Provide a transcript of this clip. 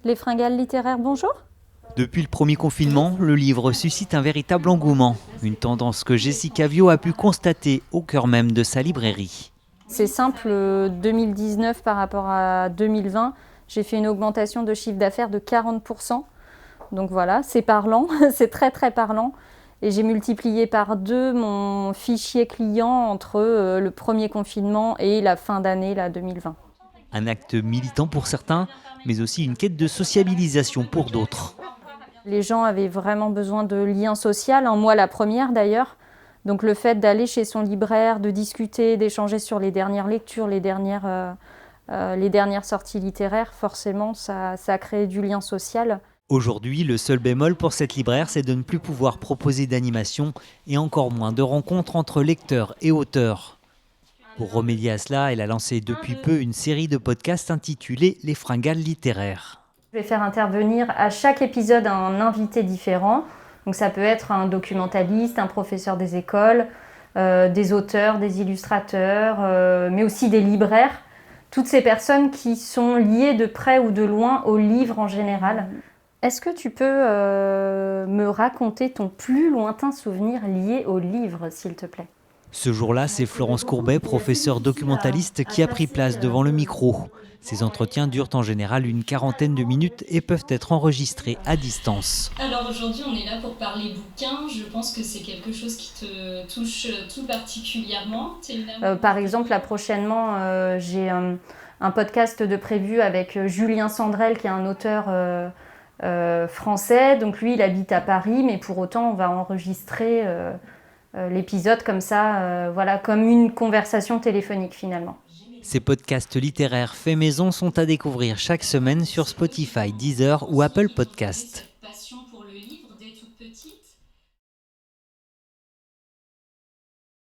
Les Fringales littéraires, bonjour. Depuis le premier confinement, le livre suscite un véritable engouement. Une tendance que Jessica Viau a pu constater au cœur même de sa librairie. C'est simple, 2019 par rapport à 2020, j'ai fait une augmentation de chiffre d'affaires de 40%. Donc voilà, c'est parlant, c'est très très parlant. Et j'ai multiplié par 2 mon fichier client entre le premier confinement et la fin d'année là, 2020. Un acte militant pour certains, mais aussi une quête de sociabilisation pour d'autres. Les gens avaient vraiment besoin de liens sociaux, en moi la première d'ailleurs. Donc le fait d'aller chez son libraire, de discuter, d'échanger sur les dernières lectures, les dernières sorties littéraires, forcément ça a créé du lien social. Aujourd'hui, le seul bémol pour cette libraire, c'est de ne plus pouvoir proposer d'animation et encore moins de rencontres entre lecteurs et auteurs. Pour remédier à cela, elle a lancé depuis peu une série de podcasts intitulée Les Fringales littéraires. Je vais faire intervenir à chaque épisode un invité différent. Donc ça peut être un documentaliste, un professeur des écoles, des auteurs, des illustrateurs, mais aussi des libraires. Toutes ces personnes qui sont liées de près ou de loin au livre en général. Est-ce que tu peux me raconter ton plus lointain souvenir lié au livre, s'il te plaît ? Ce jour-là, c'est Florence Courbet, professeure documentaliste, qui a pris place devant le micro. Ces entretiens durent en général une quarantaine de minutes et peuvent être enregistrés à distance. Alors aujourd'hui, on est là pour parler bouquins. Je pense que c'est quelque chose qui te touche tout particulièrement. Par exemple, là prochainement, j'ai un podcast de prévu avec Julien Sandrel, qui est un auteur français. Donc lui, il habite à Paris, mais pour autant, on va enregistrer l'épisode comme ça, voilà, comme une conversation téléphonique finalement. Ces podcasts littéraires faits maison sont à découvrir chaque semaine sur Spotify, Deezer ou Apple Podcasts.